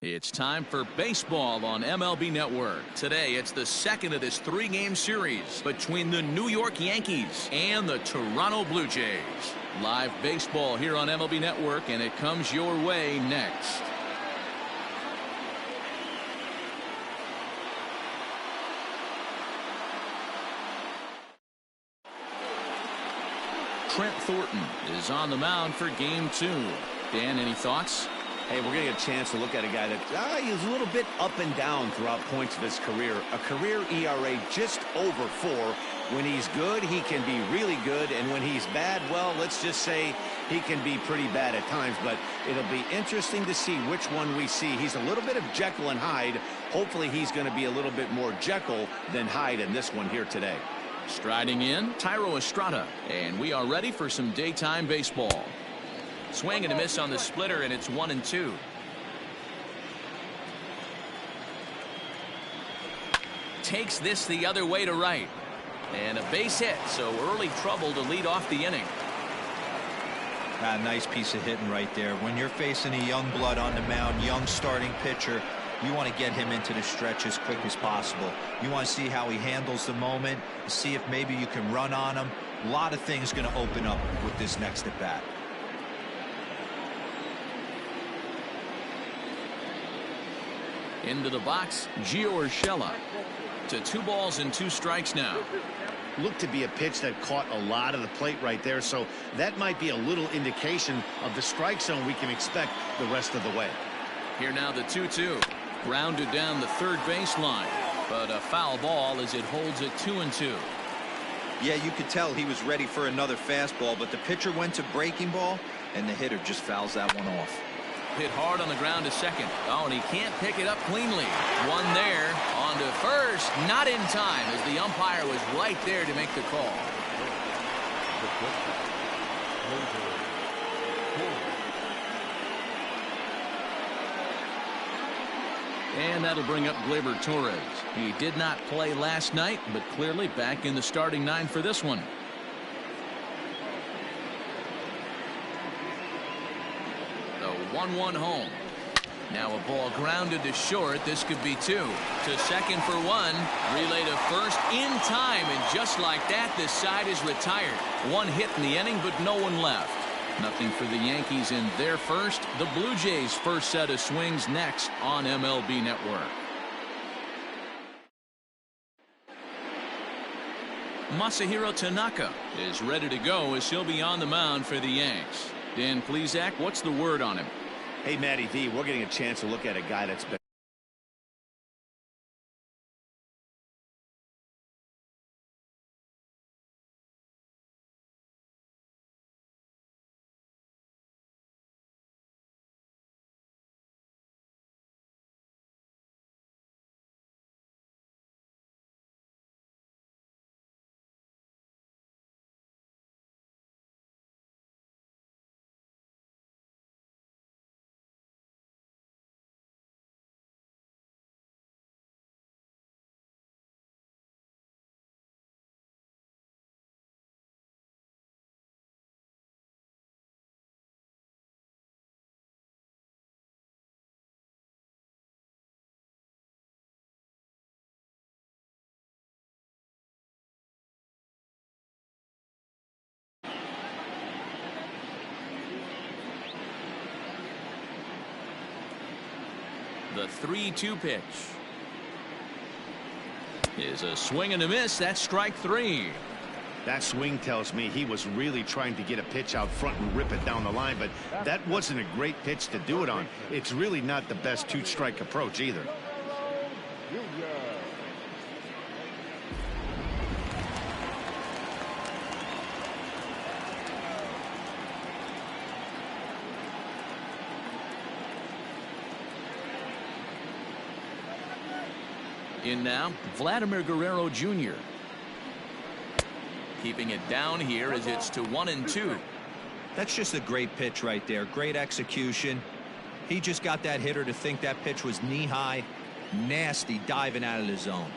It's time for baseball on MLB Network. Today, it's the second of this three-game series between the New York Yankees and the Toronto Blue Jays. Live baseball here on MLB Network, and it comes your way next. Trent Thornton is on the mound for game 2. Dan, any thoughts? Hey, we're going to get a chance to look at a guy that he's a little bit up and down throughout points of his career. A career ERA just over 4. When he's good, he can be really good. And when he's bad, well, let's just say he can be pretty bad at times. But it'll be interesting to see which one we see. He's a little bit of Jekyll and Hyde. Hopefully he's going to be a little bit more Jekyll than Hyde in this one here today. Striding in, Tyro Estrada. And we are ready for some daytime baseball. Swing and a miss on the splitter, and it's 1-2. Takes this the other way to right. And a base hit, so early trouble to lead off the inning. Nice piece of hitting right there. When you're facing a young blood on the mound, young starting pitcher, you want to get him into the stretch as quick as possible. You want to see how he handles the moment, see if maybe you can run on him. A lot of things going to open up with this next at bat. Into the box, Gio Urshela. To 2 balls and 2 strikes now. Looked to be a pitch that caught a lot of the plate right there, so that might be a little indication of the strike zone we can expect the rest of the way. Here now the 2-2. Grounded down the third baseline, but a foul ball as it holds it 2-2. Yeah, you could tell he was ready for another fastball, but the pitcher went to breaking ball, and the hitter just fouls that one off. Hit hard on the ground to second. Oh, and he can't pick it up cleanly. One there. On to first. Not in time, as the umpire was right there to make the call. And that'll bring up Gleyber Torres. He did not play last night, but clearly back in the starting 9 for this one. The 1-1 home. Now a ball grounded to short. This could be 2. To second for 1. Relay to first in time, and just like that, this side is retired. 1 hit in the inning, but no one left. Nothing for the Yankees in their first. The Blue Jays' first set of swings next on MLB Network. Masahiro Tanaka is ready to go as he'll be on the mound for the Yanks. Dan Plesac, what's the word on him? Hey, Matty V, we're getting a chance to look at a guy that's been The 3-2 pitch is a swing and a miss. That's strike 3. That swing tells me he was really trying to get a pitch out front and rip it down the line, but that wasn't a great pitch to do it on. It's really not the best 2-strike approach either. In now, Vladimir Guerrero Jr. Keeping it down here as it's to 1-2. That's just a great pitch right there. Great execution. He just got that hitter to think that pitch was knee-high. Nasty diving out of the zone.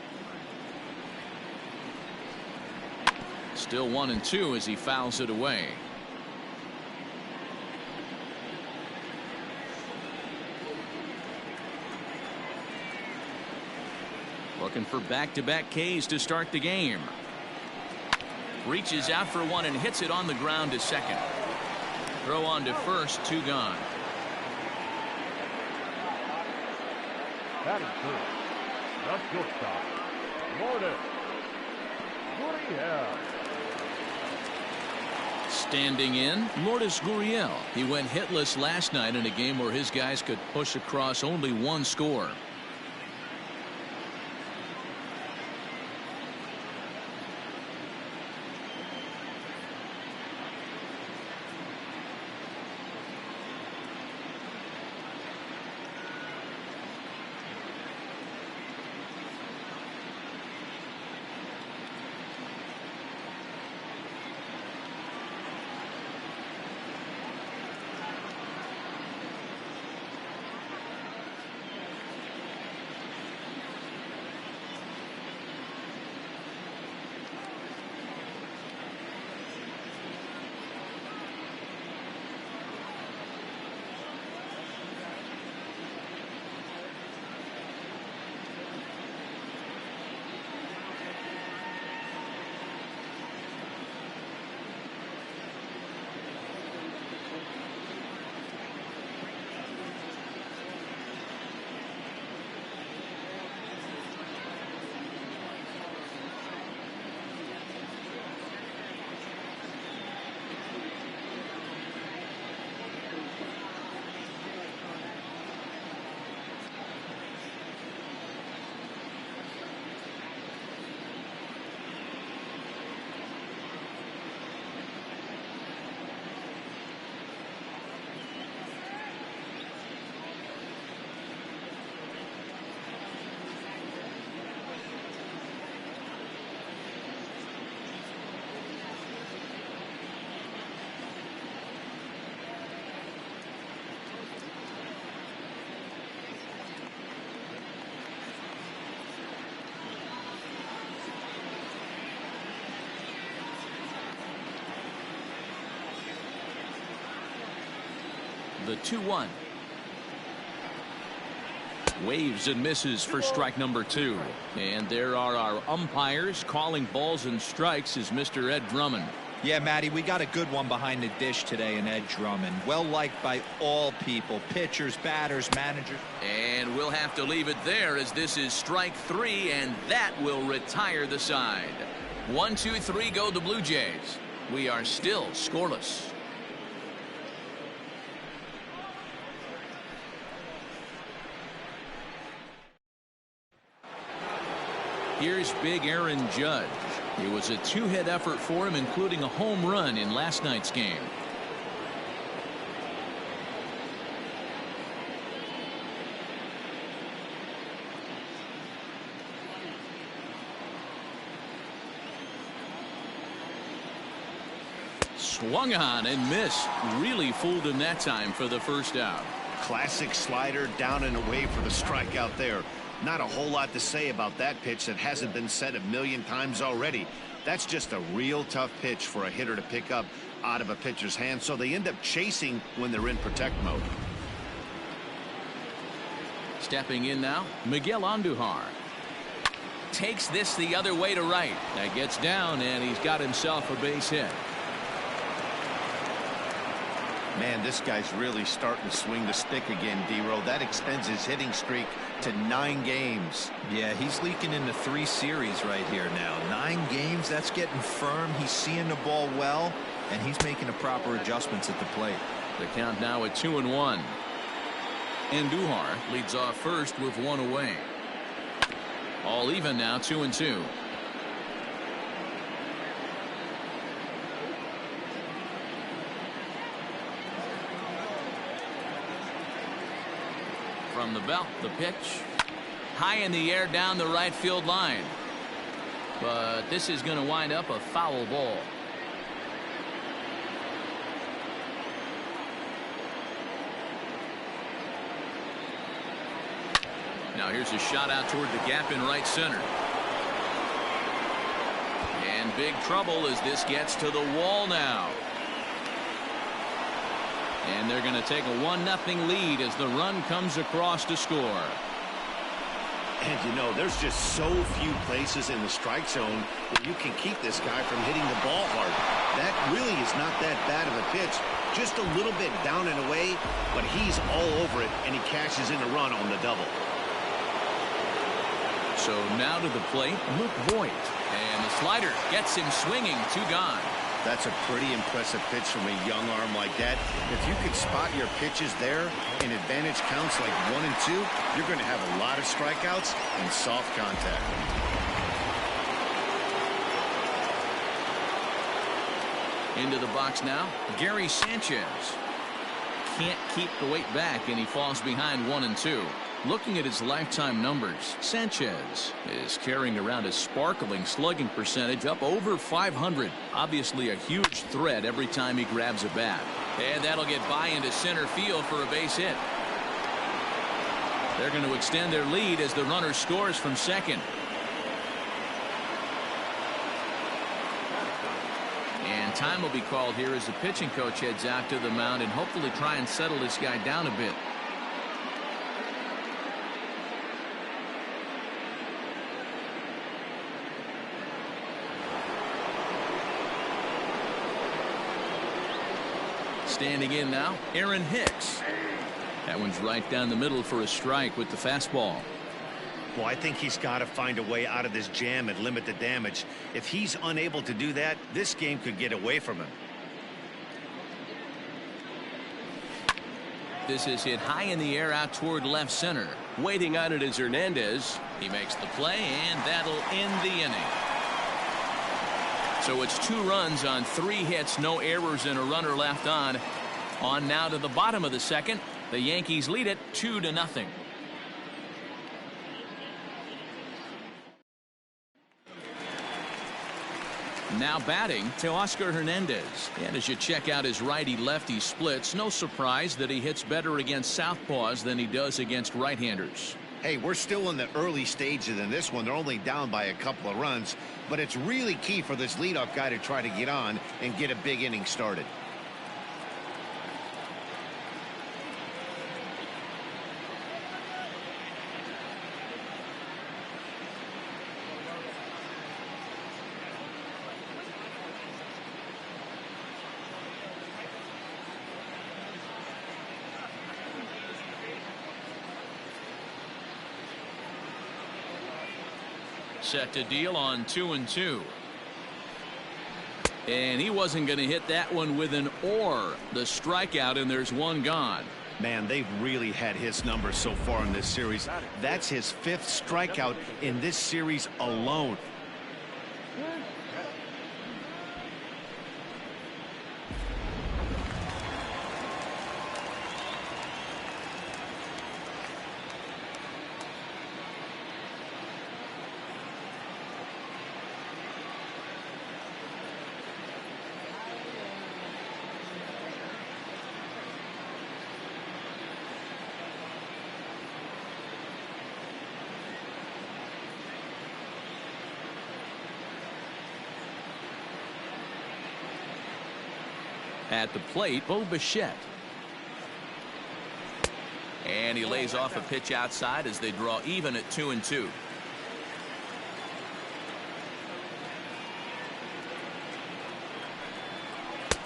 Still 1-2 as he fouls it away. looking for back-to-back Ks to start the game. Reaches out for one and hits it on the ground to second. Throw on to first, 2 gone. Batting first, the shortstop, Lourdes Gurriel. Standing in, Lourdes Gurriel. He went hitless last night in a game where his guys could push across only 1 score. The 2-1. Waves and misses for strike number 2. And there are our umpires calling balls and strikes as Mr. Ed Drummond. Yeah, Matty, we got a good one behind the dish today in Ed Drummond. Well liked by all people, pitchers, batters, managers. And we'll have to leave it there as this is strike 3, and that will retire the side. 1, 2, 3 go the Blue Jays. We are still scoreless. Here's big Aaron Judge. It was a 2-hit effort for him, including a home run in last night's game. Swung on and missed. Really fooled him that time for the first out. Classic slider down and away for the strikeout there. Not a whole lot to say about that pitch that hasn't been said a million times already. That's just a real tough pitch for a hitter to pick up out of a pitcher's hand, so they end up chasing when they're in protect mode. Stepping in now, Miguel Andujar. Takes this the other way to right. That gets down, and he's got himself a base hit. Man, this guy's really starting to swing the stick again, D-Row. That extends his hitting streak to 9 games. Yeah, he's leaking into 3 series right here now. 9 games, that's getting firm. He's seeing the ball well, and he's making the proper adjustments at the plate. The count now at 2-1. Andujar leads off first with 1 away. All even now, 2-2. From the belt, the pitch. High in the air down the right field line. But this is going to wind up a foul ball. Now here's a shot out toward the gap in right center. And big trouble as this gets to the wall now. And they're going to take a 1-0 lead as the run comes across to score. And you know, there's just so few places in the strike zone where you can keep this guy from hitting the ball hard. That really is not that bad of a pitch. Just a little bit down and away, but he's all over it, and he cashes in a run on the double. So now to the plate, Luke Voigt. And the slider gets him swinging, 2 gone. That's a pretty impressive pitch from a young arm like that. If you could spot your pitches there in advantage counts like 1 and 2, you're going to have a lot of strikeouts and soft contact. Into the box now, Gary Sanchez. Can't keep the weight back, and he falls behind 1 and 2. Looking at his lifetime numbers, Sanchez is carrying around a sparkling slugging percentage up over 500. Obviously a huge threat every time he grabs a bat. And that'll get by into center field for a base hit. They're going to extend their lead as the runner scores from second. And time will be called here as the pitching coach heads out to the mound and hopefully try and settle this guy down a bit. Standing in now, Aaron Hicks. That one's right down the middle for a strike with the fastball. Well, I think he's got to find a way out of this jam and limit the damage. If he's unable to do that, this game could get away from him. This is hit high in the air out toward left center. Waiting on it is Hernandez. He makes the play, and that'll end the inning. So it's 2 runs on 3 hits, no errors, and a runner left on. On now to the bottom of the second. The Yankees lead it 2-0. Now batting Teoscar Hernandez. And as you check out his righty-lefty splits, no surprise that he hits better against southpaws than he does against right-handers. Hey, we're still in the early stages in this one. They're only down by a couple of runs, but it's really key for this leadoff guy to try to get on and get a big inning started. Set to deal on 2-2. And he wasn't going to hit that one with an or. The strikeout, and there's 1 gone. Man, they've really had his numbers so far in this series. That's his 5th strikeout in this series alone. At the plate, Bo Bichette. And he lays off a pitch outside as they draw even at 2-2.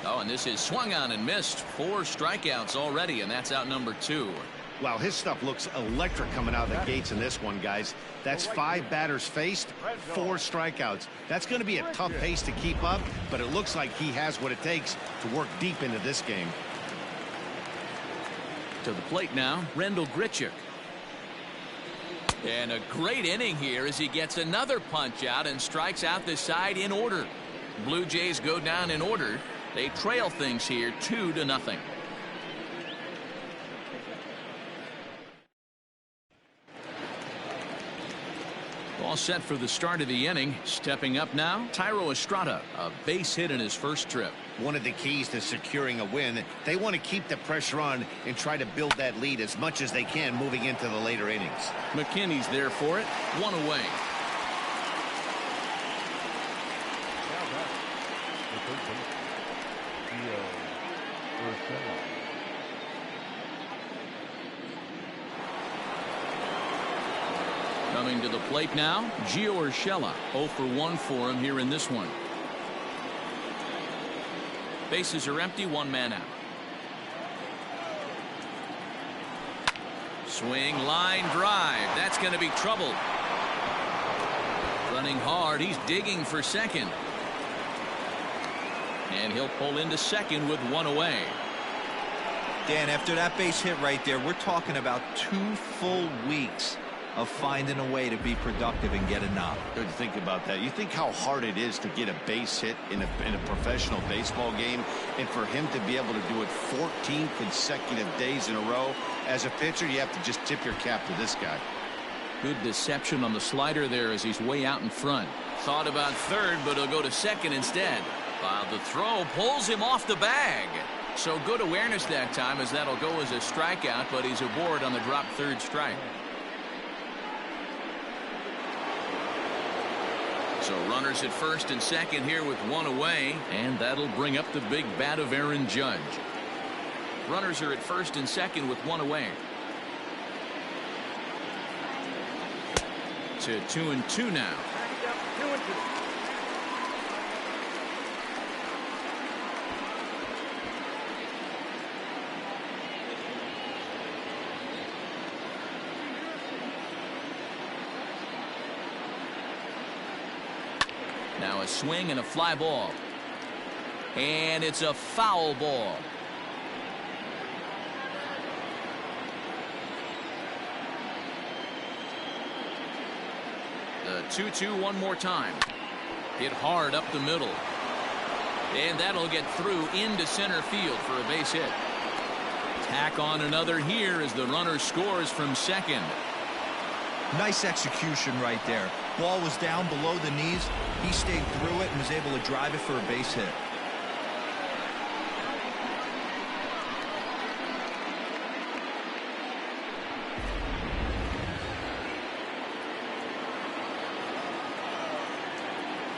Oh, and this is swung on and missed. 4 strikeouts already, and that's out number 2. Wow, his stuff looks electric coming out of the gates in this one, guys. That's 5 batters faced, 4 strikeouts. That's going to be a tough pace to keep up, but it looks like he has what it takes to work deep into this game. To the plate now, Rendell Grichuk. And a great inning here as he gets another punch out and strikes out the side in order. Blue Jays go down in order. They trail things here 2-0. All set for the start of the inning. Stepping up now, Thairo Estrada, a base hit in his first trip. One of the keys to securing a win, they want to keep the pressure on and try to build that lead as much as they can moving into the later innings. McKinney's there for it. 1 away. Coming to the plate now, Gio Urshela. 0 for 1 for him here in this one. Bases are empty, one man out. Swing, line drive. That's going to be trouble. Running hard, he's digging for second. And he'll pull into second with one away. Dan, after that base hit right there, we're talking about 2 full weeks of finding a way to be productive and get a knock. Good to think about that. You think how hard it is to get a base hit in a professional baseball game, and for him to be able to do it 14 consecutive days in a row. As a pitcher, you have to just tip your cap to this guy. Good deception on the slider there as he's way out in front. Thought about third, but he'll go to second instead. While the throw pulls him off the bag. So good awareness that time, as that'll go as a strikeout, but he's aboard on the drop third strike. So runners at first and second here with one away, and that'll bring up the big bat of Aaron Judge. Runners are at first and second with one away. To 2-2 now. Now a swing and a fly ball. And it's a foul ball. The 2-2 one more time. Hit hard up the middle. And that'll get through into center field for a base hit. Tack on another here as the runner scores from second. Nice execution right there. Ball was down below the knees. He stayed through it and was able to drive it for a base hit.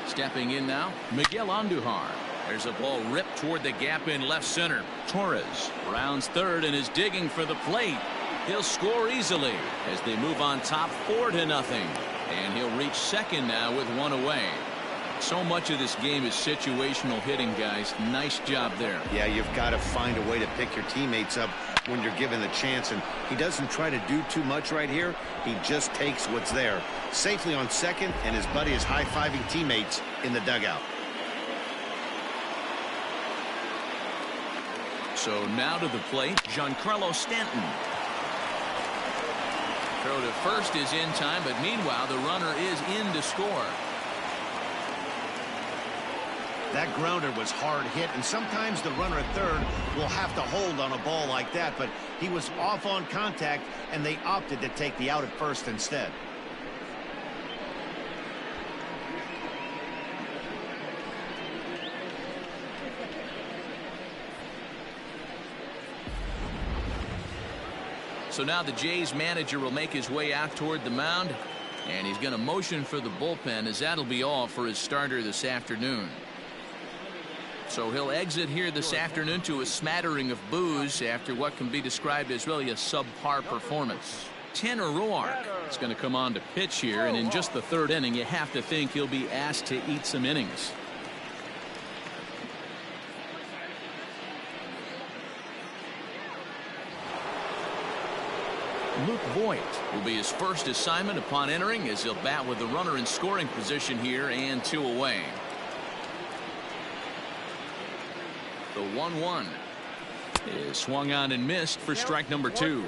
Stepping in now, Miguel Andujar. There's a ball ripped toward the gap in left center. Torres rounds third and is digging for the plate. He'll score easily as they move on top 4-0. And he'll reach second now with one away. So much of this game is situational hitting, guys. Nice job there. Yeah, you've got to find a way to pick your teammates up when you're given the chance, and he doesn't try to do too much right here. He just takes what's there. Safely on second, and his buddy is high-fiving teammates in the dugout. So now to the plate, Giancarlo Stanton. Throw to first is in time, but meanwhile the runner is in to score. That grounder was hard hit, and sometimes the runner at third will have to hold on a ball like that, but he was off on contact, and they opted to take the out at first instead. So now the Jays manager will make his way out toward the mound, and he's going to motion for the bullpen, as that'll be all for his starter this afternoon. So he'll exit here this afternoon to a smattering of boos after what can be described as really a subpar performance. Tanner Roark is going to come on to pitch here, and in just the third inning you have to think he'll be asked to eat some innings. Luke Voigt will be his first assignment upon entering, as he'll bat with the runner in scoring position here and 2 away. The 1-1 is swung on and missed for strike number 2.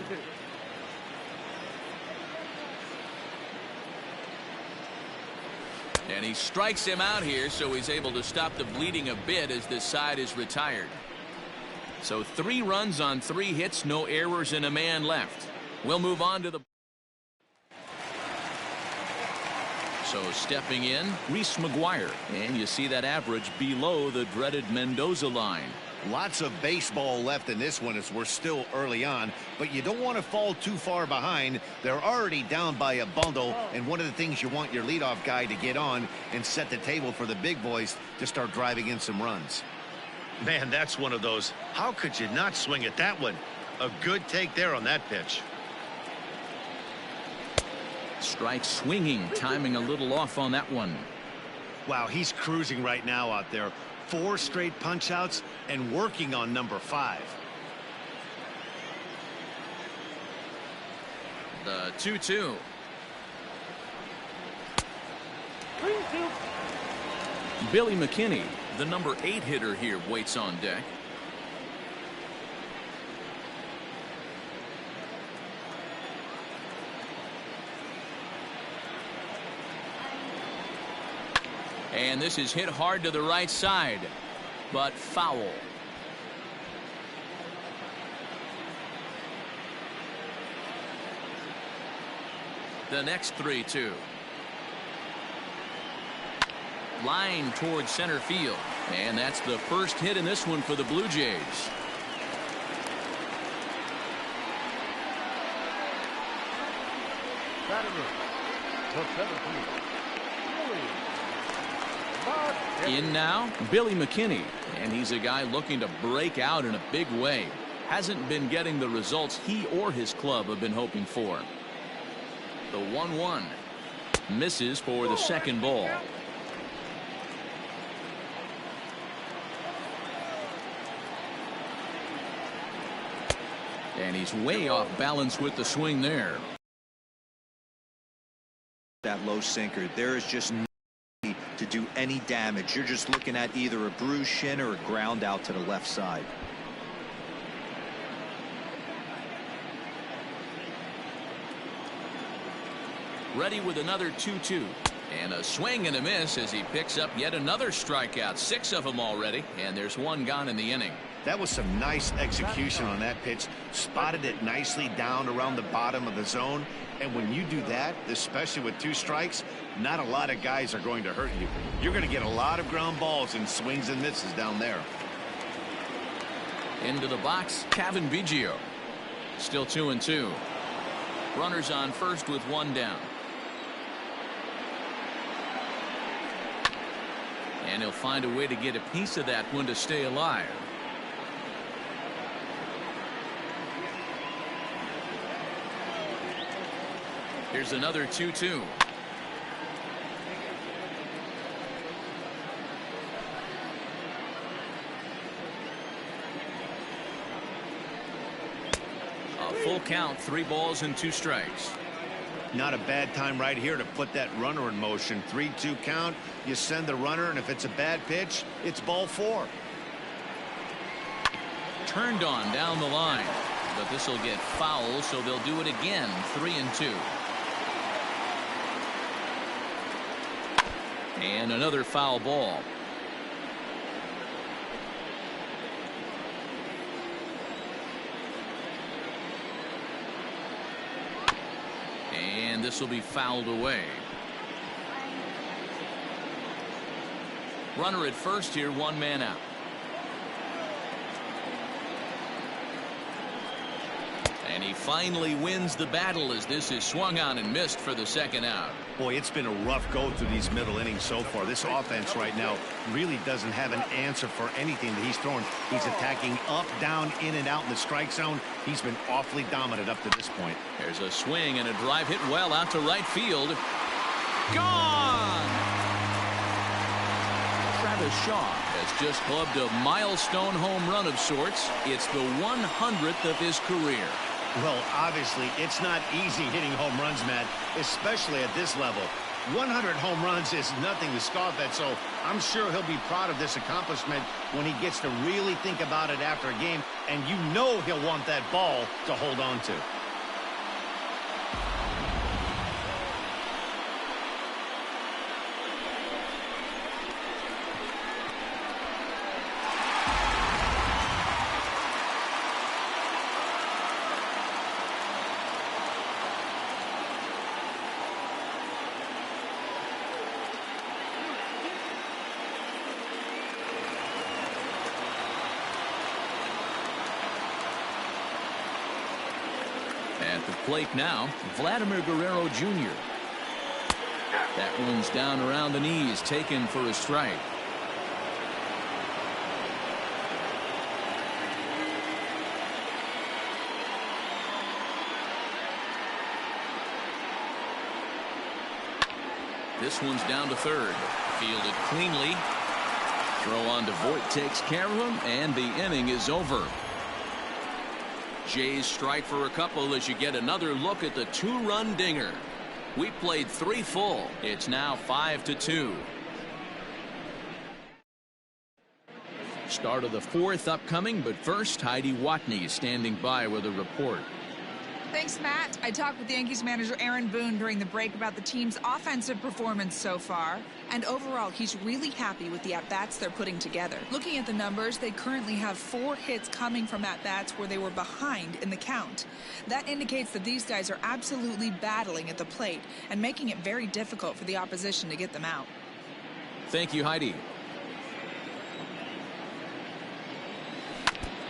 And he strikes him out here, so he's able to stop the bleeding a bit as this side is retired. So 3 runs on 3 hits, no errors, and a man left. We'll move on to the. So stepping in, Reese McGuire, and you see that average below the dreaded Mendoza line. Lots of baseball left in this one as we're still early on, but you don't want to fall too far behind. They're already down by a bundle, and one of the things you want your leadoff guy to get on and set the table for the big boys to start driving in some runs. Man, that's one of those. How could you not swing at that one? A good take there on that pitch. Strike swinging, timing a little off on that one. Wow, he's cruising right now out there. 4 straight punch outs and working on number 5. The 2-2. 3-2. Billy McKinney, the number 8 hitter here, waits on deck. And this is hit hard to the right side, but foul. The next 3-2. Line towards center field. And that's the first hit in this one for the Blue Jays. Batting in. The 17th. In now, Billy McKinney, and he's a guy looking to break out in a big way. Hasn't been getting the results he or his club have been hoping for. The 1-1 misses for the second ball. And he's way off balance with the swing there. That low sinker, there is just no need to do any damage. You're just looking at either a bruised shin or a ground out to the left side. Ready with another 2-2. And a swing and a miss as he picks up yet another strikeout. 6 of them already, and there's 1 gone in the inning. That was some nice execution on that pitch. Spotted it nicely down around the bottom of the zone. And when you do that, especially with 2 strikes, not a lot of guys are going to hurt you. You're going to get a lot of ground balls and swings and misses down there. Into the box, Kevin Biggio. Still 2-2. Runners on first with 1 down. And he'll find a way to get a piece of that one to stay alive. Here's another 2-2. A full count, 3 balls and 2 strikes. Not a bad time right here to put that runner in motion. 3-2 count. You send the runner, and if it's a bad pitch, it's ball 4. Turned on down the line, but this will get foul, so they'll do it again. 3-2. And another foul ball. And this will be fouled away. Runner at first here, 1 man out. And he finally wins the battle as this is swung on and missed for the second out. Boy, it's been a rough go through these middle innings so far. This offense right now really doesn't have an answer for anything that he's throwing. He's attacking up, down, in and out in the strike zone. He's been awfully dominant up to this point. There's a swing and a drive hit well out to right field. Gone! Travis Shaw has just clubbed a milestone home run of sorts. It's the 100th of his career. Well, obviously, it's not easy hitting home runs, Matt, especially at this level. 100 home runs is nothing to scoff at, so I'm sure he'll be proud of this accomplishment when he gets to really think about it after a game, and you know he'll want that ball to hold on to. At the plate now, Vladimir Guerrero Jr. That one's down around the knees, taken for a strike. This one's down to third. Fielded cleanly. Throw on to Voit takes care of him, and the inning is over. Jays strike for a couple as you get another look at the two-run dinger. We played 3 full. It's now 5-2. Start of the 4th upcoming, but first, Heidi Watney standing by with a report. Thanks, Matt. I talked with Yankees manager Aaron Boone during the break about the team's offensive performance so far. And overall, he's really happy with the at-bats they're putting together. Looking at the numbers, they currently have 4 hits coming from at-bats where they were behind in the count. That indicates that these guys are absolutely battling at the plate and making it very difficult for the opposition to get them out. Thank you, Heidi.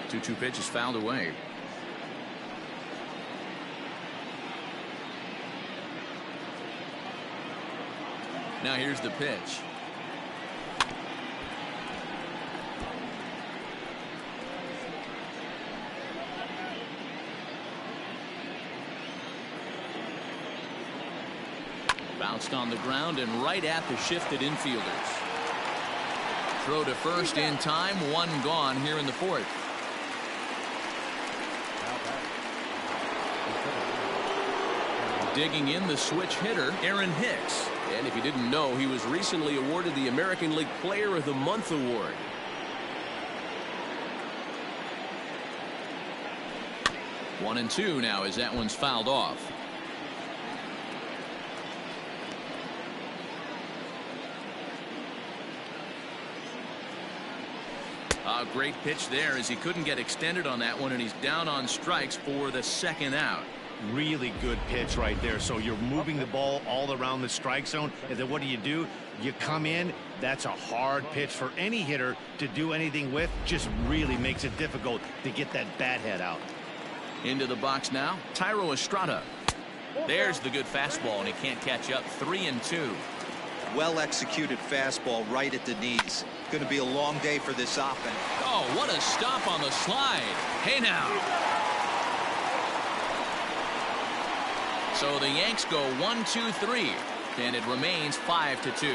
2-2 pitch is fouled away. Now here's the pitch. Bounced on the ground and right at the shifted infielders. Throw to first in time. 1 gone here in the 4th. Digging in, the switch hitter, Aaron Hicks. And if you didn't know, he was recently awarded the American League Player of the Month award. 1-2 now as that one's fouled off. A great pitch there as he couldn't get extended on that one, and he's down on strikes for the 2nd out. Really good pitch right there. So you're moving the ball all around the strike zone, and then what do? You come in. That's a hard pitch for any hitter to do anything with. Just really makes it difficult to get that bat head out. Into the box now, Thairo Estrada. There's the good fastball, and he can't catch up. 3-2. Well executed fastball right at the knees. Going to be a long day for this offense. Oh, what a stop on the slide. Hey now. So the Yanks go 1-2-3, and it remains 5-2.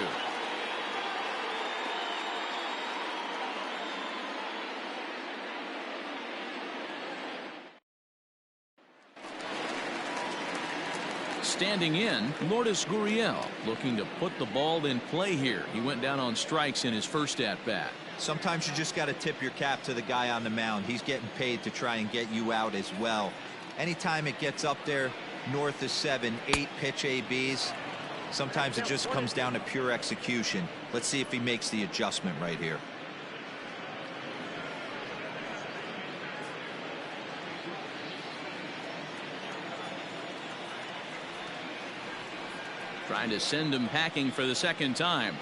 Standing in, Lourdes Gurriel, looking to put the ball in play here. He went down on strikes in his first at-bat. Sometimes you just got to tip your cap to the guy on the mound. He's getting paid to try and get you out as well. Anytime it gets up there north of 7, 8 pitch ABs, sometimes it just comes down to pure execution. Let's see if he makes the adjustment right here. Trying to send him packing for the 2nd time.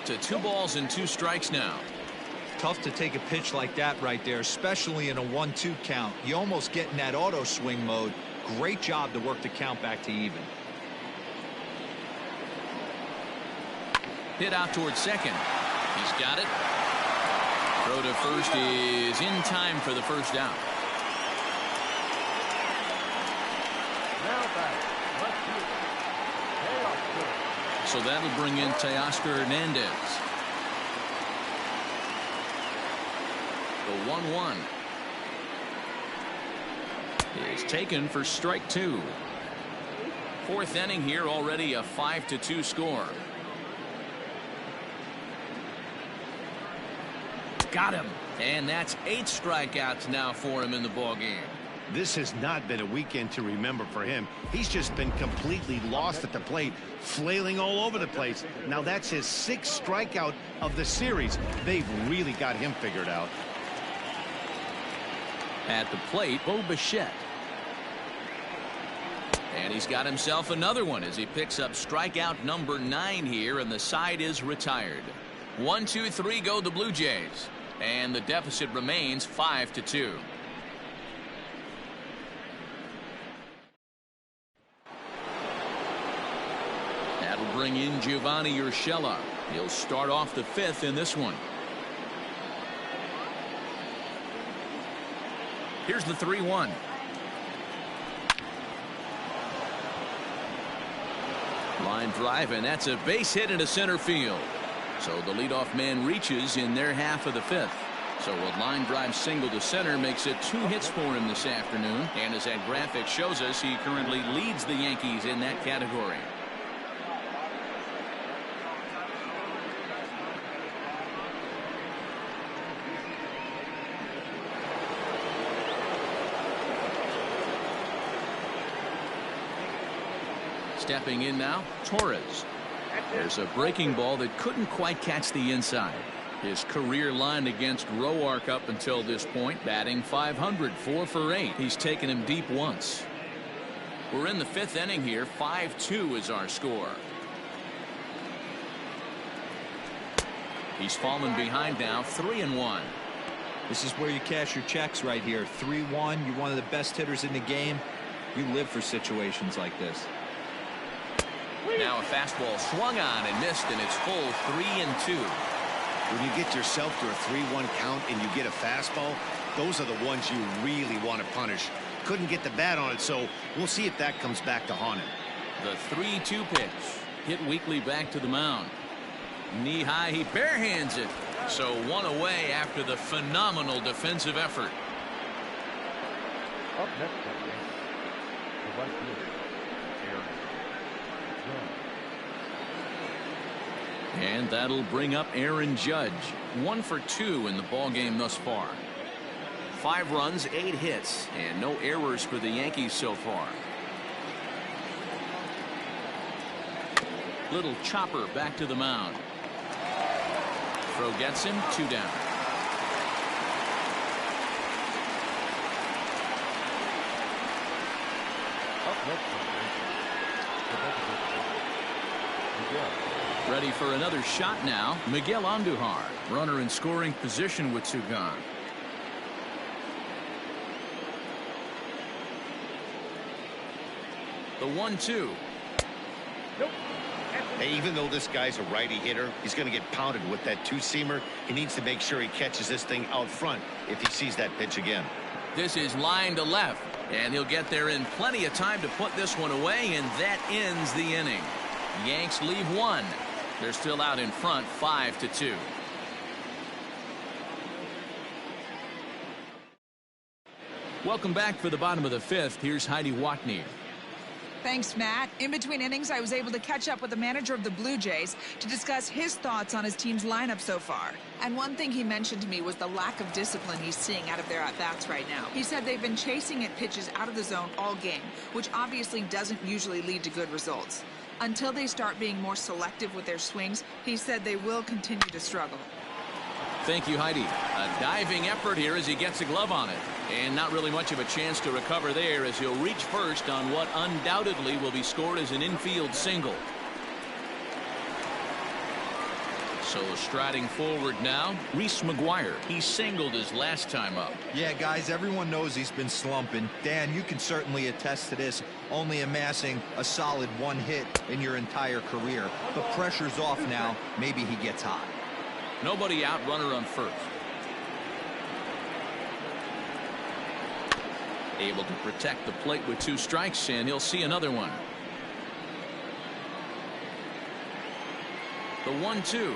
To 2 balls and 2 strikes now. Tough to take a pitch like that right there, especially in a 1-2 count. You almost get in that auto swing mode. Great job to work the count back to even. Hit out towards second. He's got it. Throw to first is in time for the 1st out. Now back. So that'll bring in Teoscar Hernandez. The 1-1 is taken for strike 2. 4th inning here, already a 5-2 score. Got him. And that's 8 strikeouts now for him in the ballgame. This has not been a weekend to remember for him. He's just been completely lost at the plate, flailing all over the place. Now that's his 6th strikeout of the series. They've really got him figured out. At the plate, Bo Bichette. And he's got himself another one as he picks up strikeout number 9 here, and the side is retired. 1, 2, 3 go the Blue Jays, and the deficit remains 5-2. That'll bring in Giovanni Urshela. He'll start off the 5th in this one. Here's the 3-1. Line drive, and that's a base hit into center field. So the leadoff man reaches in their half of the 5th. So a line drive single to center makes it 2 hits for him this afternoon. And as that graphic shows us, he currently leads the Yankees in that category. Stepping in now, Torres. There's a breaking ball that couldn't quite catch the inside. His career line against Roark up until this point, batting .500, 4 for 8. He's taken him deep once. We're in the 5th inning here. 5-2 is our score. He's fallen behind now, 3-1. This is where you cash your checks right here. 3-1. You're one of the best hitters in the game. You live for situations like this. Now a fastball swung on and missed, and it's full 3-2. When you get yourself to a 3-1 count and you get a fastball, those are the ones you really want to punish. Couldn't get the bat on it, so we'll see if that comes back to haunt him. The 3-2 pitch. Hit weakly back to the mound. Knee high, he barehands it. So 1 away after the phenomenal defensive effort. Up next, the right fielder, And that'll bring up Aaron Judge. 1 for 2 in the ballgame thus far. 5 runs, 8 hits, and no errors for the Yankees so far. Little chopper back to the mound. Throw gets him, 2 down. Up next, Ready for another shot now. Miguel Andujar, runner in scoring position with 2 gone. The 1-2. Hey, even though this guy's a righty hitter, he's going to get pounded with that 2-seamer. He needs to make sure he catches this thing out front if he sees that pitch again. This is line to left, and he'll get there in plenty of time to put this one away, and that ends the inning. Yanks leave 1. They're still out in front, 5-2. Welcome back for the bottom of the 5th. Here's Heidi Watney. Thanks, Matt. In between innings, I was able to catch up with the manager of the Blue Jays to discuss his thoughts on his team's lineup so far. And one thing he mentioned to me was the lack of discipline he's seeing out of their at-bats right now. He said they've been chasing at pitches out of the zone all game, which obviously doesn't usually lead to good results. Until they start being more selective with their swings, he said they will continue to struggle. Thank you, Heidi. A diving effort here as he gets a glove on it. And not really much of a chance to recover there as he'll reach first on what undoubtedly will be scored as an infield single. So striding forward now, Reese McGuire. He singled his last time up. Yeah, guys, everyone knows he's been slumping. Dan, you can certainly attest to this, only amassing a solid 1 hit in your entire career. The pressure's off now. Maybe he gets hot. Nobody out, runner on first. Able to protect the plate with 2 strikes, and he'll see another one. The 1-2.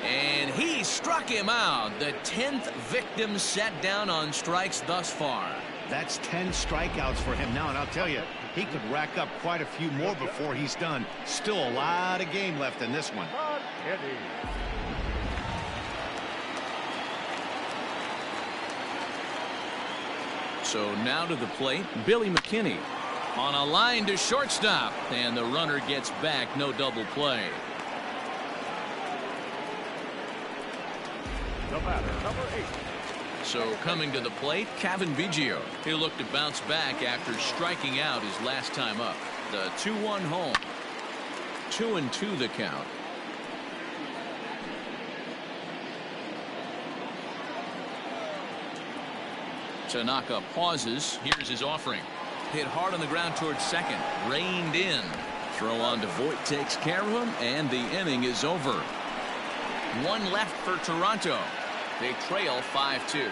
And he struck him out. The 10th victim set down on strikes thus far. That's 10 strikeouts for him now, and I'll tell you, He could rack up quite a few more before he's done. Still a lot of game left in this one. So now to the plate, Billy McKinney. On a line to shortstop, and the runner gets back, no double play. The batter, number 8. So coming to the plate, Kevin Biggio. He'll look to bounce back after striking out his last time up. The 2-1 home. 2-2 the count. Tanaka pauses. Here's his offering. Hit hard on the ground towards second. Reined in. Throw on to Voit takes care of him, and the inning is over. One left for Toronto. They trail 5-2.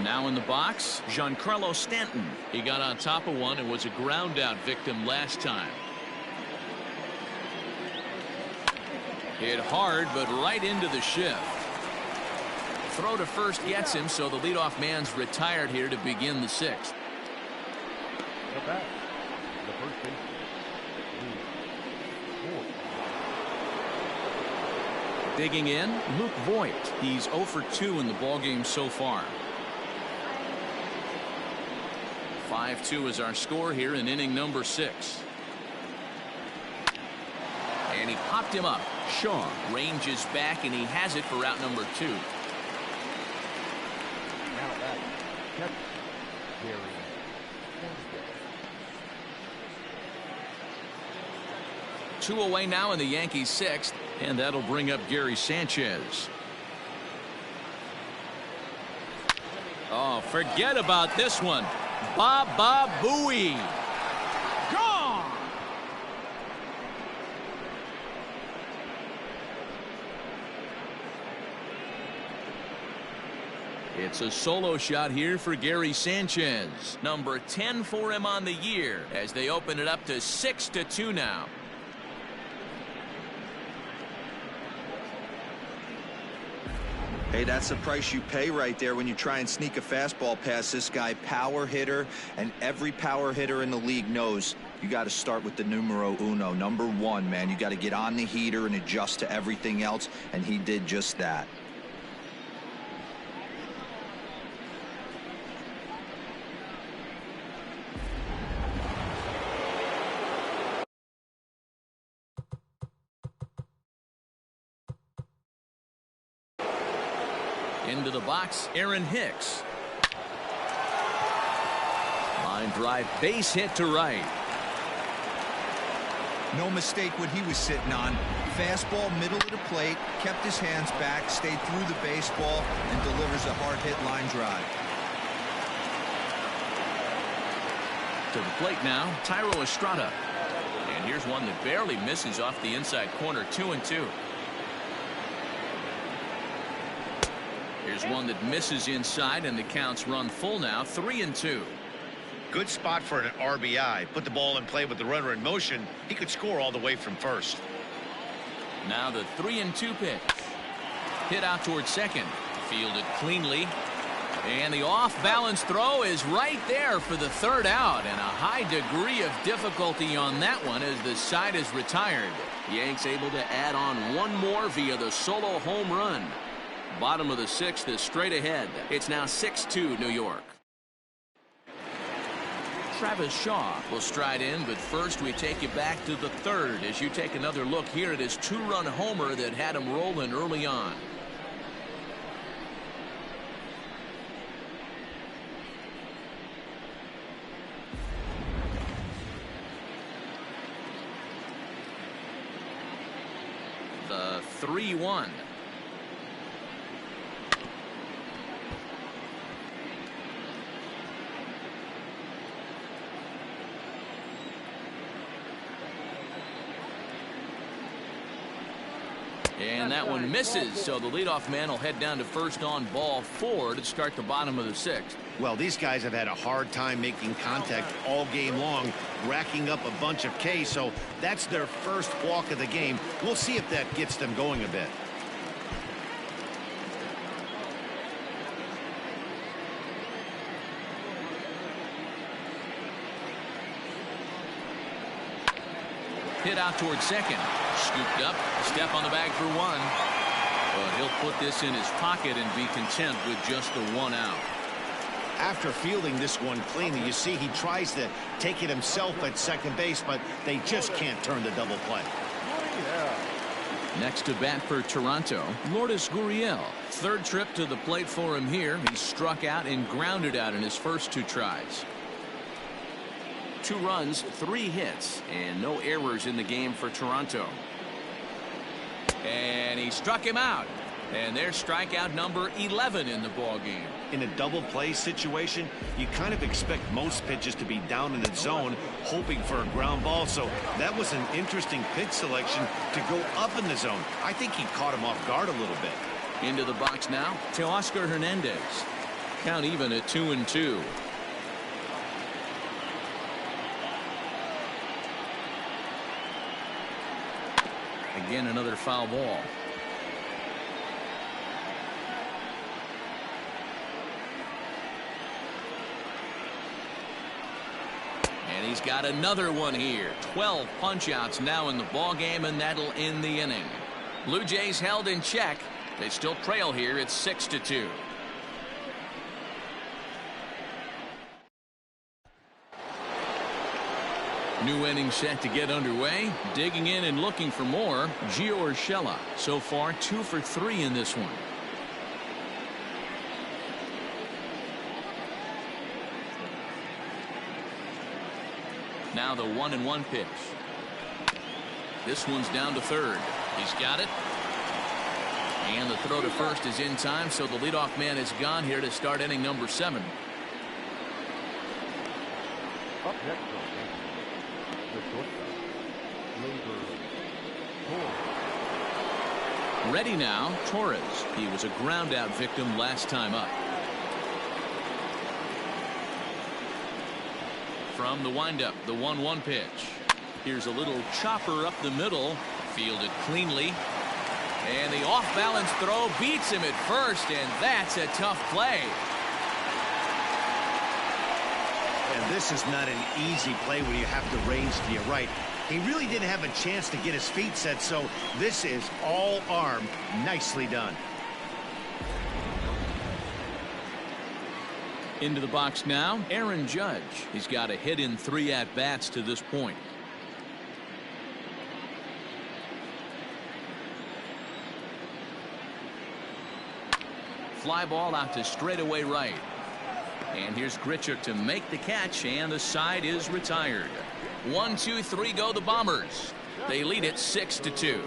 Now in the box, Giancarlo Stanton. He got on top of one and was a ground out victim last time. Hit hard, but right into the shift. Throw to first gets him, so the leadoff man's retired here to begin the 6th. The bat, the first baseman, Digging in, Luke Voit. He's 0 for 2 in the ballgame so far. 5-2 is our score here in inning number 6. And he popped him up. Shaw ranges back, and he has it for out number 2. now back, catch, Gary. 2 away now in the Yankees 6th, and that'll bring up Gary Sanchez. Oh, forget about this one. Baba Booey. Gone. It's a solo shot here for Gary Sanchez. Number 10 for him on the year as they open it up to 6-2 now. Hey, that's the price you pay right there when you try and sneak a fastball past this guy. Power hitter, and every power hitter in the league knows you got to start with the numero uno, number 1, man. You got to get on the heater and adjust to everything else, and he did just that. Into the box, Aaron Hicks. Line drive, base hit to right. No mistake what he was sitting on. Fastball, middle of the plate, kept his hands back, stayed through the baseball, and delivers a hard hit line drive. To the plate now, Thairo Estrada. And here's one that barely misses off the inside corner. 2-2. Here's one that misses inside, and the count's run full now. 3-2. Good spot for an RBI. Put the ball in play with the runner in motion. He could score all the way from first. Now the 3-2 pitch. Hit out towards second. Fielded cleanly. And the off-balance throw is right there for the third out. And a high degree of difficulty on that one as the side is retired. Yanks able to add on one more via the solo home run. Bottom of the 6th is straight ahead. It's now 6-2 New York. Travis Shaw will stride in, but first we take you back to the 3rd as you take another look here at his 2-run homer that had him rolling early on. The 3-1. And that one misses, so the leadoff man will head down to first on ball 4 to start the bottom of the 6th. Well, these guys have had a hard time making contact all game long, racking up a bunch of Ks, so that's their first walk of the game. We'll see if that gets them going a bit. Hit out towards second. Scooped up. Step on the bag for one. But he'll put this in his pocket and be content with just the one out. After fielding this one cleanly, you see he tries to take it himself at second base, but they just can't turn the double play. Next to bat for Toronto, Lourdes Gurriel. Third trip to the plate for him here. He struck out and grounded out in his first 2 tries. 2 runs, 3 hits, and no errors in the game for Toronto. And he struck him out. And there's strikeout number 11 in the ball game. In a double play situation, you kind of expect most pitches to be down in the zone, hoping for a ground ball. So that was an interesting pitch selection to go up in the zone. I think he caught him off guard a little bit. Into the box now, Teoscar Hernandez. Count even at 2-2. Again, another foul ball. And he's got another one here. 12 punch-outs now in the ball game, and that'll end the inning. Blue Jays held in check. They still trail here. It's 6-2. New inning set to get underway. Digging in and looking for more, Gio Urshela. So far, 2 for 3 in this one. Now the 1-1 pitch. This one's down to third. He's got it. And the throw to first is in time, so the leadoff man is gone here to start inning number 7. Up next, the shortstop, number 4. Ready now, Torres. He was a ground out victim last time up. From the windup, the 1-1 pitch. Here's a little chopper up the middle, fielded cleanly. And the off-balance throw beats him at first, and that's a tough play. And this is not an easy play when you have to range to your right. He really didn't have a chance to get his feet set, so this is all arm. Nicely done. Into the box now, Aaron Judge. He's got a hit in 3 at-bats to this point. Fly ball out to straightaway right. And here's Grichuk to make the catch, and the side is retired. 1, 2, 3 go the Bombers. They lead it 6-2.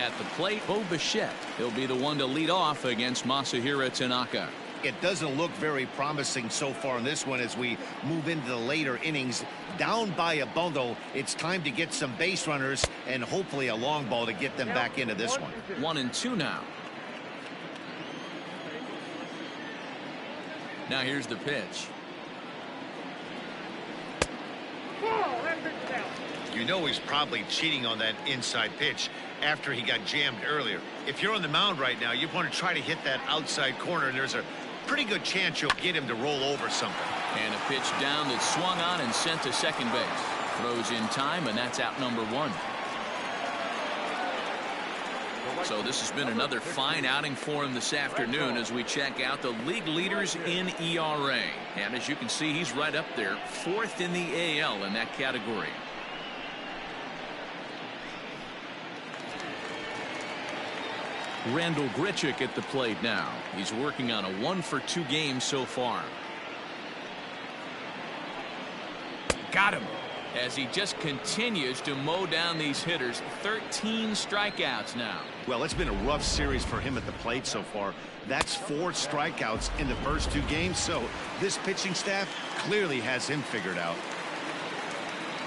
At the plate, Bo Bichette. He'll be the one to lead off against Masahiro Tanaka. It doesn't look very promising so far in this one as we move into the later innings. Down by a bundle, it's time to get some base runners and hopefully a long ball to get them back into this one. 1-2 now. Now here's the pitch. You know he's probably cheating on that inside pitch after he got jammed earlier. If you're on the mound right now, you want to try to hit that outside corner, and there's a pretty good chance you'll get him to roll over something. And a pitch down that's swung on and sent to second base. Throws in time, and that's out number 1. So this has been another fine outing for him this afternoon as we check out the league leaders in ERA. And as you can see, he's right up there, 4th in the AL in that category. Randall Grichuk at the plate now. He's working on a 1-for-2 game so far. Got him. As he just continues to mow down these hitters. 13 strikeouts now. Well, it's been a rough series for him at the plate so far. That's 4 strikeouts in the first 2 games, so this pitching staff clearly has him figured out.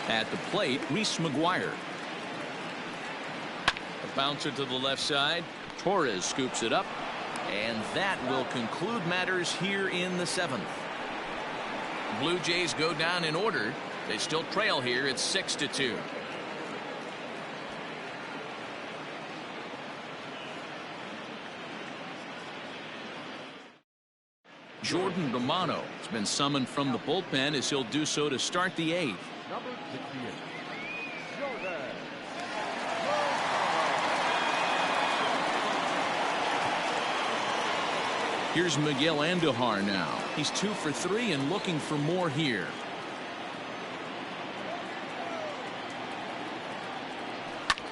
At the plate, Reese McGuire. A bouncer to the left side. Torres scoops it up, and that will conclude matters here in the 7th. Blue Jays go down in order. They still trail here. It's 6-2. Jordan Romano has been summoned from the bullpen as he'll do so to start the 8th. Number 68. Jordan. Here's Miguel Andujar now. He's 2 for 3 and looking for more here.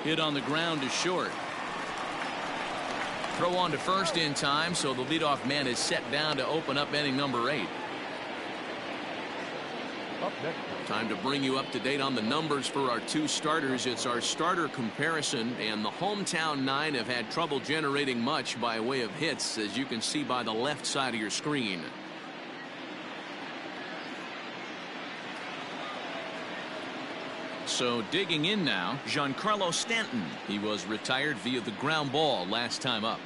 Hit on the ground to short. Throw on to first in time, so the leadoff man is set down to open up inning number 8. Up next. Time to bring you up to date on the numbers for our 2 starters. It's our starter comparison, and the hometown 9 have had trouble generating much by way of hits, as you can see by the left side of your screen. So digging in now, Giancarlo Stanton. He was retired via the ground ball last time up.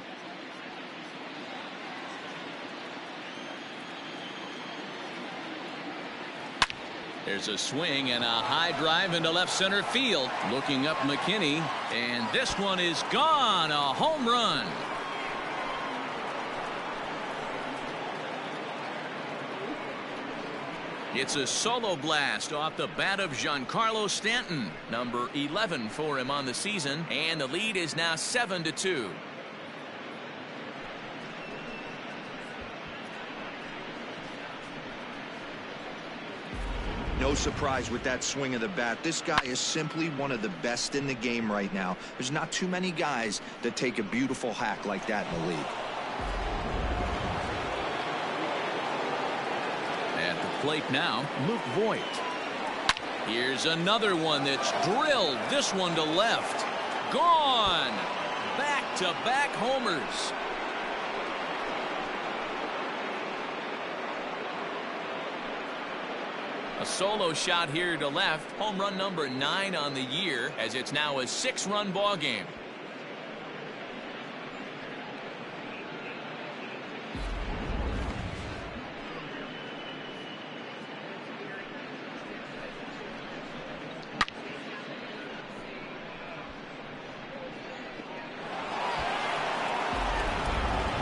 There's a swing and a high drive into left center field. Looking up McKinney, and this one is gone. A home run. It's a solo blast off the bat of Giancarlo Stanton, number 11 for him on the season, and the lead is now 7-2. No surprise with that swing of the bat. This guy is simply one of the best in the game right now. There's not too many guys that take a beautiful hack like that in the league. At the plate now, Luke Voigt. Here's another one that's drilled. This one to left. Gone. Back-to-back homers. A solo shot here to left. Home run number 9 on the year, as it's now a 6-run ball game.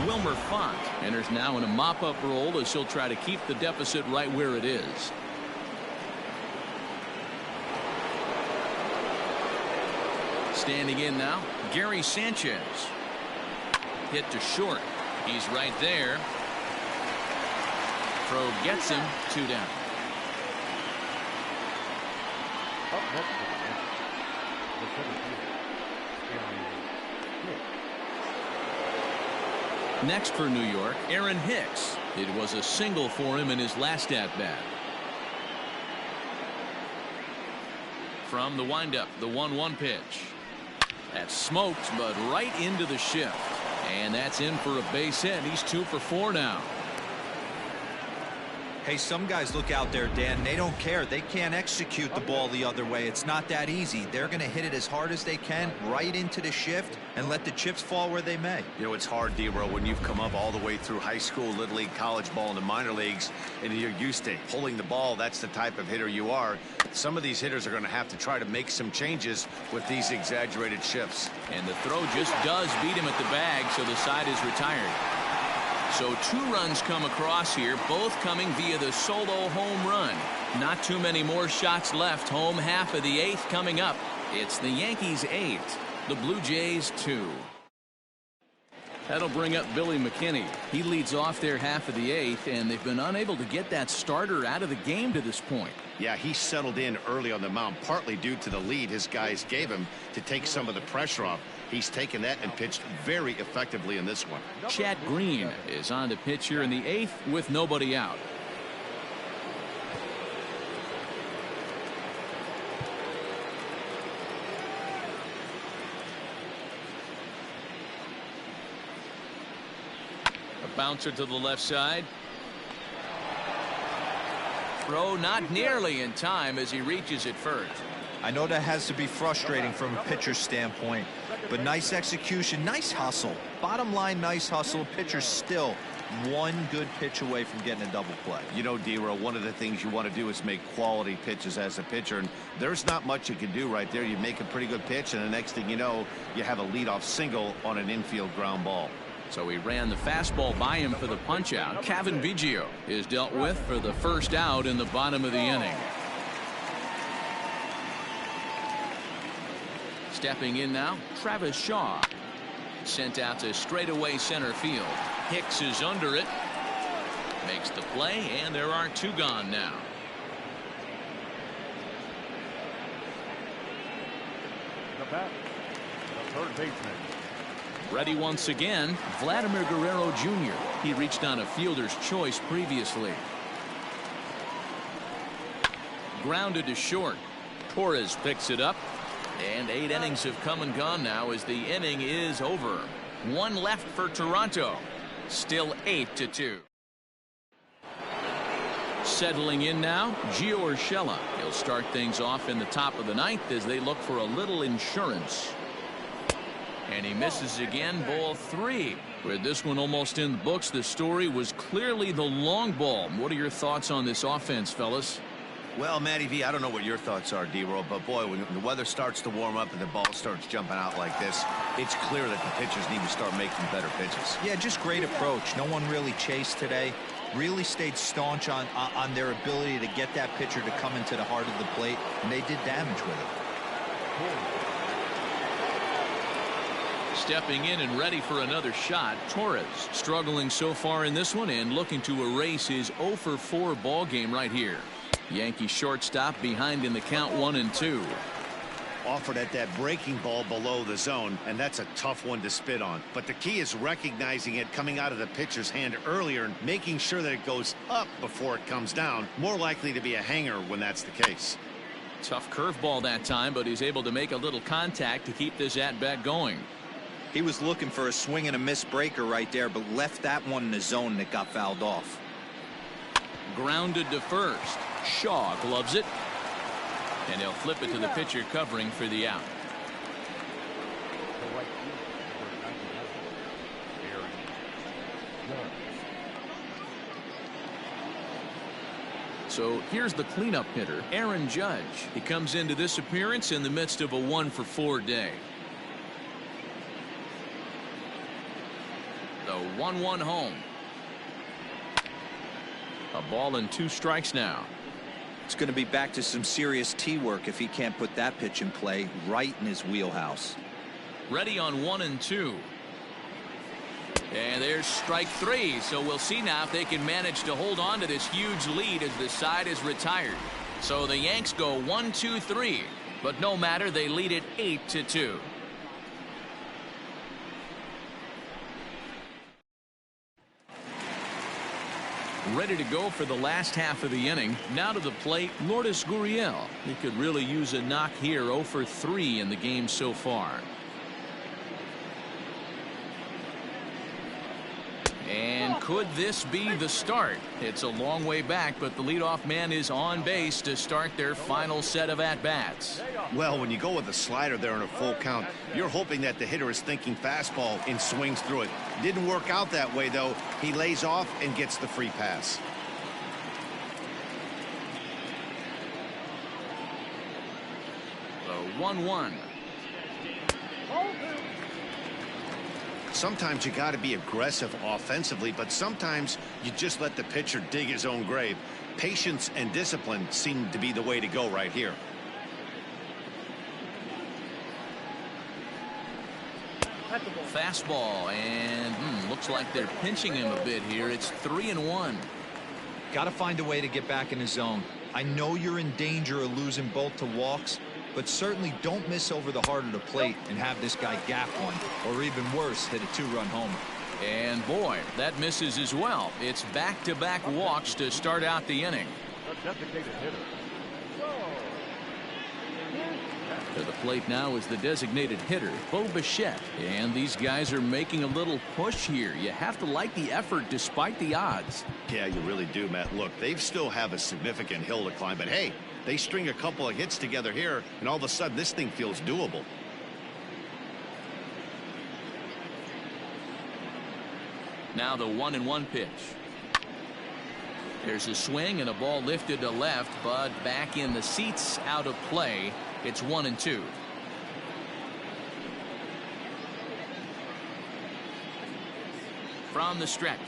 Wilmer Font enters now in a mop-up role as he'll try to keep the deficit right where it is. Standing in now, Gary Sanchez. Hit to short. He's right there. Throw gets him, 2 down. Up next. The 17. Next for New York, Aaron Hicks. It was a single for him in his last at-bat. From the windup, the 1-1 pitch. That's smoked, but right into the shift. And that's in for a base hit. He's 2 for 4 now. Hey, some guys look out there, Dan, they don't care. They can't execute the ball the other way. It's not that easy. They're going to hit it as hard as they can right into the shift and let the chips fall where they may. You know, it's hard, D-Row, when you've come up all the way through high school, little league, college ball, and the minor leagues, and you're used to pulling the ball. That's the type of hitter you are. Some of these hitters are going to have to try to make some changes with these exaggerated shifts. And the throw just does beat him at the bag, so the side is retired. So 2 runs come across here, both coming via the solo home run. Not too many more shots left. Home half of the 8th coming up. It's the Yankees 8, the Blue Jays 2. That'll bring up Billy McKinney. He leads off their half of the 8th, and they've been unable to get that starter out of the game to this point. Yeah, he settled in early on the mound, partly due to the lead his guys gave him to take some of the pressure off. He's taken that and pitched very effectively in this one. Chad Green is on to pitch here in the 8th with nobody out. A bouncer to the left side. Throw not nearly in time as he reaches it first. I know that has to be frustrating from a pitcher's standpoint, but nice execution, nice hustle. Bottom line, nice hustle. Pitcher's still 1 good pitch away from getting a double play. You know, D-Row, one of the things you want to do is make quality pitches as a pitcher, and there's not much you can do right there. You make a pretty good pitch, and the next thing you know, you have a leadoff single on an infield ground ball. So he ran the fastball by him for the punch out. Kevin Biggio is dealt with for the first out in the bottom of the inning. Stepping in now, Travis Shaw. Sent out to straightaway center field. Hicks is under it. Makes the play, and there are two gone now. The bat, the third baseman. Ready once again, Vladimir Guerrero Jr. He reached on a fielder's choice previously. Grounded to short. Torres picks it up. And 8 innings have come and gone now as the inning is over. One left for Toronto. Still 8-2. Settling in now, Gio Urshela. He'll start things off in the top of the ninth as they look for a little insurance. And he misses again, ball 3. With this one almost in the books, the story was clearly the long ball. What are your thoughts on this offense, fellas? Well, Matty V, I don't know what your thoughts are, D-Roll, but boy, when the weather starts to warm up and the ball starts jumping out like this, it's clear that the pitchers need to start making better pitches. Yeah, just great approach. No one really chased today. Really stayed staunch on their ability to get that pitcher to come into the heart of the plate, and they did damage with it. Stepping in and ready for another shot, Torres. Struggling so far in this one and looking to erase his 0-for-4 ball game right here. Yankee shortstop behind in the count 1-2. Offered at that breaking ball below the zone, and that's a tough one to spit on. But the key is recognizing it coming out of the pitcher's hand earlier and making sure that it goes up before it comes down. More likely to be a hanger when that's the case. Tough curveball that time, but he's able to make a little contact to keep this at-bat going. He was looking for a swing and a miss breaker right there, but left that one in the zone that got fouled off. Grounded to first. Shaw gloves it. And he'll flip it to the pitcher covering for the out. The right fielder, number 99, So here's the cleanup hitter, Aaron Judge. He comes into this appearance in the midst of a 1-for-4 day. The 1-1 home. A ball and 2 strikes now. It's going to be back to some serious tee work if he can't put that pitch in play right in his wheelhouse. Ready on 1-2. And there's strike 3. So we'll see now if they can manage to hold on to this huge lead as the side is retired. So the Yanks go 1-2-3. But no matter, they lead it 8-2. Ready to go for the last half of the inning. Now to the plate, Lourdes Gurriel. He could really use a knock here. 0-for-3 in the game so far. And could this be the start? It's a long way back, but the leadoff man is on base to start their final set of at-bats. Well, when you go with a slider there in a full count, you're hoping that the hitter is thinking fastball and swings through it. Didn't work out that way, though. He lays off and gets the free pass. The 1-1. Sometimes you got to be aggressive offensively, but sometimes you just let the pitcher dig his own grave. Patience and discipline seem to be the way to go right here. Fastball, and looks like they're pinching him a bit here. It's 3-1. Got to find a way to get back in the zone. I know you're in danger of losing both to walks, but certainly don't miss over the heart of the plate and have this guy gap one, or even worse, hit a 2-run homer. And boy, that misses as well. It's back-to-back walks to start out the inning. the designated hitter. To the plate now is the designated hitter, Bo Bichette. And these guys are making a little push here. You have to like the effort despite the odds. Yeah, you really do, Matt. Look, they still have a significant hill to climb, but hey, they string a couple of hits together here, and all of a sudden this thing feels doable. Now the 1-1 pitch. There's a swing and a ball lifted to left, but back in the seats, out of play. It's 1-2. from the stretch.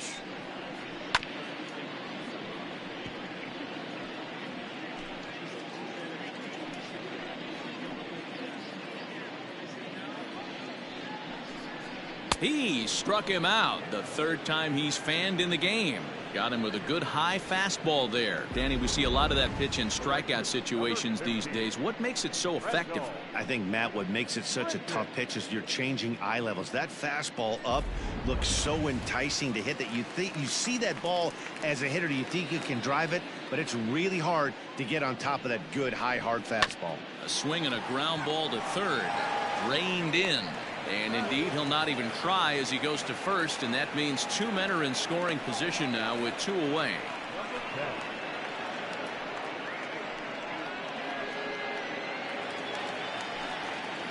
He struck him out the third time he's fanned in the game. Got him with a good high fastball there. Danny, we see a lot of that pitch in strikeout situations these days. What makes it so effective? I think, Matt, what makes it such a tough pitch is you're changing eye levels. That fastball up looks so enticing to hit that you see that ball as a hitter, you think you can drive it, but it's really hard to get on top of that good high hard fastball. A swing and a ground ball to third. Reined in. And indeed, he'll not even try as he goes to first, and that means 2 men are in scoring position now with 2 away.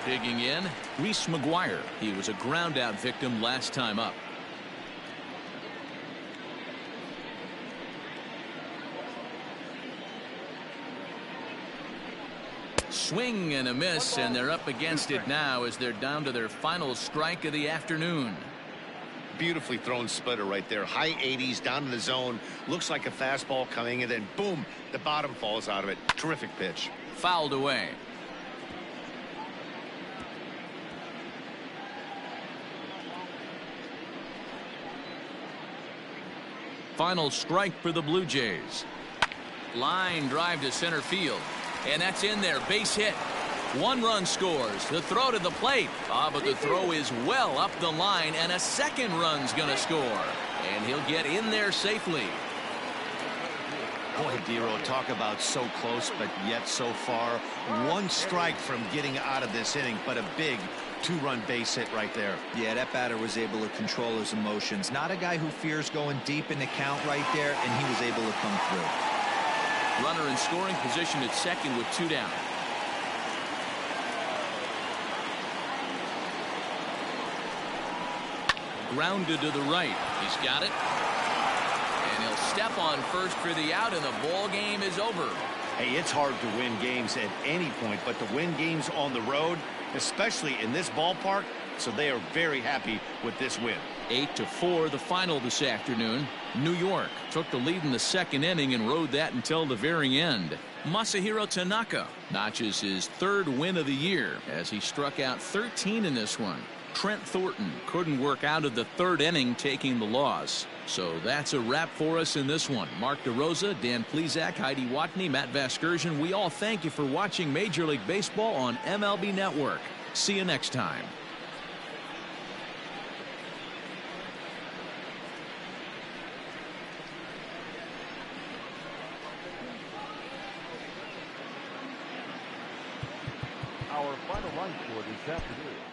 Digging in, Reese McGuire. He was a ground out victim last time up. Swing and a miss, and they're up against it now as they're down to their final strike of the afternoon. Beautifully thrown splitter right there. High 80s down in the zone. Looks like a fastball coming, and then boom, the bottom falls out of it. Terrific pitch. Fouled away. Final strike for the Blue Jays. Line drive to center field. And that's in there. Base hit. 1 run scores. The throw to the plate. But the throw is well up the line, and a second run's going to score. And he'll get in there safely. Boy, Dero, talk about so close, but yet so far. 1 strike from getting out of this inning, but a big 2-run base hit right there. Yeah, that batter was able to control his emotions. Not a guy who fears going deep in the count right there, and he was able to come through. Runner in scoring position at second with 2 down. Grounded to the right. He's got it. And he'll step on first for the out, and the ball game is over. Hey, it's hard to win games at any point, but to win games on the road, especially in this ballpark, so they are very happy with this win. 8-4 the final this afternoon. New York took the lead in the second inning and rode that until the very end. Masahiro Tanaka notches his 3rd win of the year as he struck out 13 in this one. Trent Thornton couldn't work out of the 3rd inning, taking the loss. So that's a wrap for us in this one. Mark DeRosa, Dan Plesac, Heidi Watney, Matt Vasgersian, we all thank you for watching Major League Baseball on MLB Network. See you next time. Our final run score this afternoon.